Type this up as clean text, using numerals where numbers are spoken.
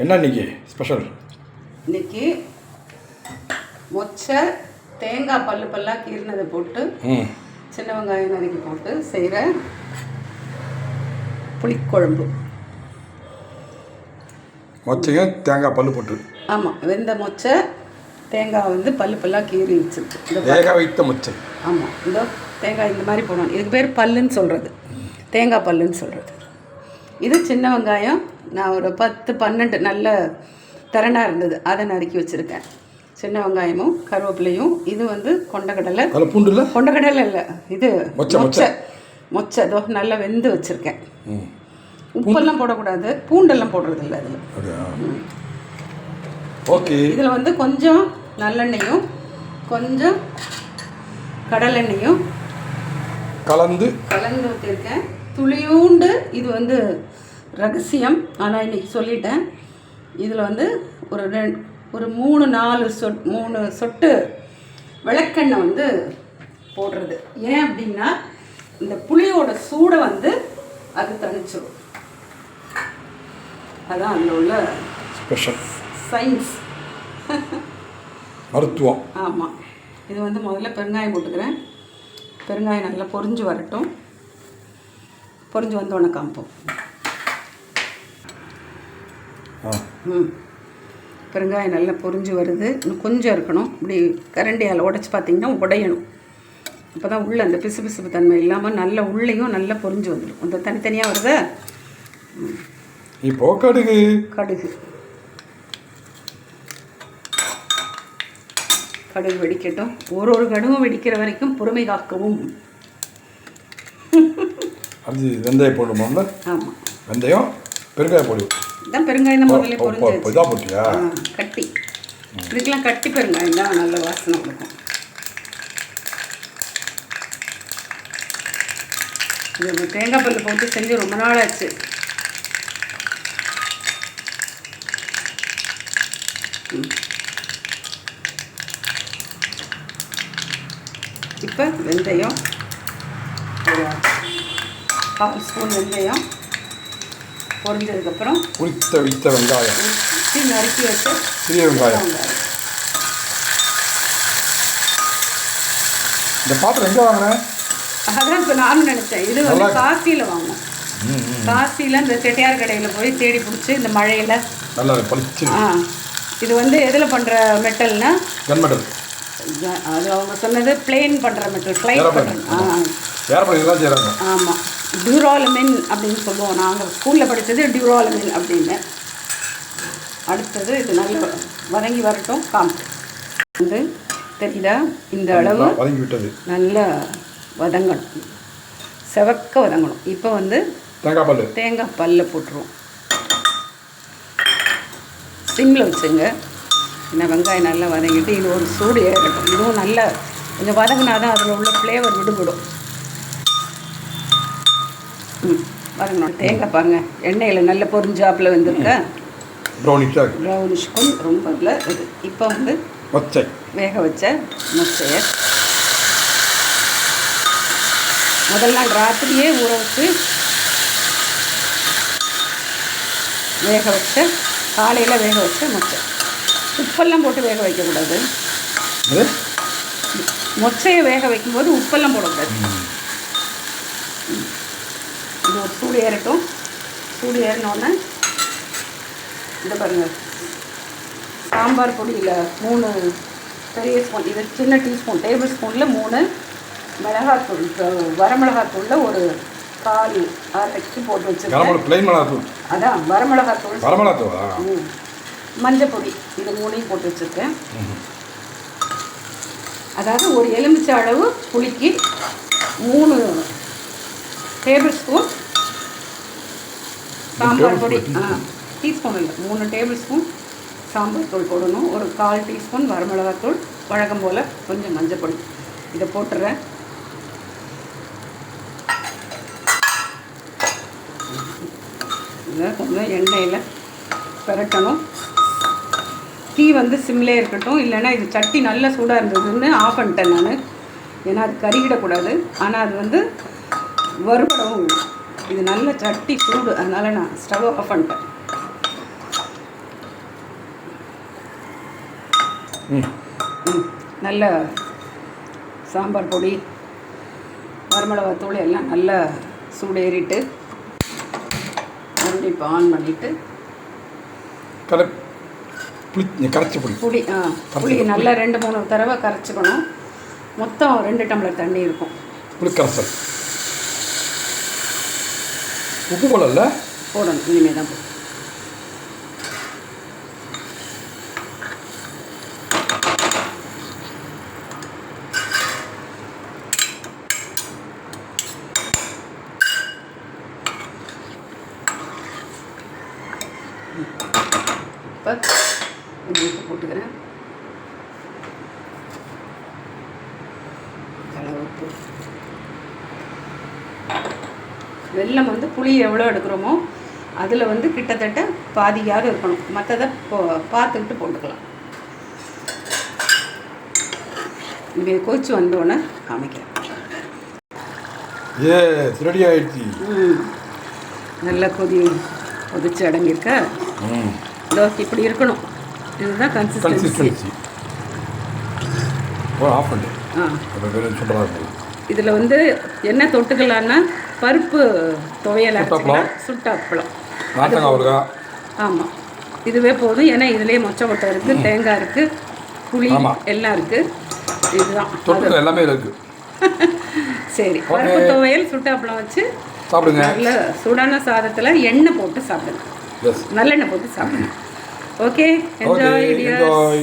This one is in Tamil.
என்ன இன்னைக்கு ஸ்பெஷல்? இன்னைக்கு மொச்சை தேங்காய் பல்லாக கீறினதை போட்டு சின்ன வெங்காயம் நறுக்கி போட்டு செய்கிற புளிக்குழம்பு. மொச்சையும் தேங்காய் பல்லு போட்டு. ஆமாம், வெந்த மொச்சை தேங்காய் வந்து பல்லாக கீறி வச்சுருக்கு. வேக வைத்த மொச்சை. ஆமாம், இதோ தேங்காய் இந்த மாதிரி போடணும். இதுக்கு பேர் பல்லுன்னு சொல்கிறது, தேங்காய் பல்லுன்னு சொல்கிறது. இது சின்ன வெங்காயம் நான் ஒரு 10-12 நல்ல திறனாக இருந்தது, அதை நறுக்கி வச்சுருக்கேன். சின்ன வெங்காயமும் கருவேப்பிலையும். இது வந்து கொண்டக்கடலை. பூண்டு இல்லை, கொண்டக்கடலை இல்லை, இது மொச்சை. மொச்சை இதோ நல்லா வெந்து வச்சுருக்கேன். உப்பெல்லாம் போடக்கூடாது, பூண்டெல்லாம் போடுறது இல்லை அதில். ஓகே. இதில் வந்து கொஞ்சம் நல்லெண்ணெயும் கொஞ்சம் கடலெண்ணெயும் கலந்து ஊற்றிருக்கேன். துளியூண்டு. இது வந்து ரகசியம், ஆனால் இன்றைக்கி சொல்லிட்டேன். இதில் வந்து ஒரு 3 சொட்டு விளக்கெண்ணெய் வந்து போடுறது. ஏன் அப்படின்னா இந்த புளியோட சூடை வந்து அது தணிச்சிடும். அதான் அதில் உள்ள ஸ்பெஷல் சயின்ஸ், மருத்துவம். ஆமாம். இது வந்து முதல்ல பெருங்காயம் போட்டுக்கிறேன். பெருங்காயம் நல்லா பொரிஞ்சு வரட்டும். பொரிஞ்சு வந்தோடனே காமிப்போம். பெருங்காயம் நல்லா பொரிஞ்சு வருது. இன்னும் கொஞ்சம் இருக்கணும். இப்படி கரண்டியால் உடச்சி பார்த்தீங்கன்னா உடையணும். அப்போ தான் உள்ளே அந்த பிசுபிசுப்பு தன்மை இல்லாமல் நல்ல உள்ளேயும் நல்லா பொரிஞ்சு வந்துடும். அந்த தனித்தனியாக வருதா? இப்போ கடுகு வெடிக்கட்டும். ஒரு கடுகும் வெடிக்கிற வரைக்கும் பொறுமை காக்கவும். அது வெந்தயம் போடுவோம்ல. ஆமாம், வெந்தயம் பெருங்காயம் போடுவோம். இதான் பெருங்காயம் தான் முதல்ல பொரிஞ்சு இதாக போட்டியா? கட்டி. இதுக்கெல்லாம் கட்டி பெருங்காயம் தான் நல்ல வாசனை கொடுக்கும். இது தேங்காய் பல்லு போட்டு செஞ்சு ரொம்ப நாள் ஆச்சு. இப்போ வெந்தயம் ஒரு 1/4 ஸ்பூன் வெந்தயம் பொரிஞ்சதுக்கப்புறம் உரித்த வெங்காயம் நறுக்கி வச்சு சிறிய வெங்காயம். இந்த பாத்திரம் எங்கே வாங்கினேன்? அதான் இப்போ நானும் நினச்சேன். இது வந்து காசியில் வாங்கணும். காசியில் இந்த செட்டியார் கடையில் போய் தேடி பிடிச்சி இந்த மழையில் நல்லா பளிச்சு. இது வந்து எதில் பண்ணுற மெட்டல்னா கன்மெட்டல். அது அவங்க சொன்னது பிளெயின் பண்ணுற மெட்டல், ஃப்ளைட் பண்ணுறேன். செய்கிறாங்க. ஆமாம், டியூராலமின் அப்படின்னு சொல்லுவோம். நாங்கள் ஸ்கூலில் படித்தது டியூராலமின் அப்படின்னு. அடுத்தது இது நல்லா வதங்கி வரட்டும். காம்பு வந்து தெரியுதா? இந்த அளவு வதங்கி விட்டது. நல்லா வதங்கணும், செவக்க வதங்கணும். இப்போ வந்து தேங்காய் பல்ல போட்டுருவோம். சிம்மில் வச்சுங்க. இந்த வெங்காயம் நல்லா வதங்கிட்டு இது ஒரு சூடு ஏறட்டும். இதுவும் நல்லா கொஞ்சம் வதங்கினா தான் அதில் உள்ள ஃப்ளேவர் விடுபடும். வதங்கணும். தேங்காய் பாருங்க எண்ணெயில் நல்ல பொரிஞ்சாப்பில் வந்துருக்க ப்ரௌனிஷ் கொஞ்சம் ரொம்ப இல்லை இது. இப்போ வந்து மொச்சை வேக வச்ச மொச்சையை முதல் நாள் ராத்திரியே ஊற வச்சு வேக வச்ச காலையில் வேக வச்ச மொச்சை. உப்பெல்லாம் போட்டு வேக வைக்கக்கூடாது. மொச்சையை வேக வைக்கும்போது உப்பெல்லாம் போடக்கூடாது. இது ஒரு சூடு ஏறட்டும். சூடு ஏறினோடனே இந்த பாருங்கள், சாம்பார் பொடியில் 3 பெரிய ஸ்பூன், இது சின்ன டீஸ்பூன் டேபிள் ஸ்பூனில் 3 மிளகாத்தூள், வரமிளகாத்தூளில் ஒரு 1/4 அரைச்சி போட்டு வச்சுருக்கேன். அதான் வரமிளகாத்தூள். மஞ்சள் பொடி, இது 3ஐயும் போட்டு வச்சுருக்கேன். அதாவது ஒரு எலுமிச்சை அளவு புளிக்கு 3 டேபிள் ஸ்பூன் சாம்பார் பொடி. டீஸ்பூன் இல்லை, 3 டேபிள் ஸ்பூன் சாம்பார் தூள் போடணும். ஒரு 1/4 டீஸ்பூன் வரமிளகாத்தூள், வழக்கம் போல் கொஞ்சம் மஞ்சள் பொடி. இதை போட்டுறேன். இதை கொஞ்சம் எண்ணெயில் பெரட்டணும். டீ வந்து சிம்லே இருக்கட்டும், இல்லைன்னா இது சட்டி நல்ல சூடாக இருந்ததுன்னு ஆஃப் பண்ணிட்டேன் நான். ஏன்னா அது கருகிடக்கூடாது, ஆனால் அது வந்து வறுபடவும். இது நல்ல சட்டி சூடு, அதனால் நான் ஸ்டவ் ஆஃப் பண்ணிட்டேன். ம் நல்ல சாம்பார் பொடி வரமிளகாத்தூள் எல்லாம் நல்லா சூடேறிட்டு மறுபடியும் இப்போ ஆன் பண்ணிவிட்டு கரைச்சி புளி புளி நல்லா 2-3 தடவை கரைச்சிக்கணும். மொத்தம் 2 டம்ளர் தண்ணி இருக்கும். புளிக்கரைசல். உப்பு போடல போடணும், இனிமேல் தான் போடணும். இப்போ உப்பு போட்டுக்கிறேன். உப்பு. வெல்லம் வந்து புளி எவ்வளோ எடுக்கிறோமோ அதில் வந்து கிட்டத்தட்ட பாதியாக இருக்கணும். மற்றதை பார்த்துக்கிட்டு போட்டுக்கலாம். இது கொதிச்சு வந்தோடனே காமிக்கிறேன். ரெடி ஆயிடுச்சு. நல்லா கொதிச்சு அடங்கியிருக்க. இதோ இப்படி இருக்கணும். இதுதான் கன்சிஸ்டன்சி. இதில் வந்து என்ன தொட்டுக்கலான்னா பருப்பு துவையல் அரைச்சிக்கலாம், சுட்டாப்பழம். ஆமாம், இதுவே போதும். ஏன்னா இதுலேயே மொச்சை கொட்டை இருக்குது, தேங்காய் இருக்குது, புளி எல்லாம் இருக்குது. இதுதான் எல்லாமே இருக்குது. சரி, பருப்பு துவையல் சுட்டாப்பழம் வச்சு சாப்பிடுங்க. நல்ல சூடான சாதத்தில் எண்ணெய் போட்டு சாப்பிடுங்க, நல்லெண்ணெய் போட்டு சாப்பிடுங்க. Okay, enjoy.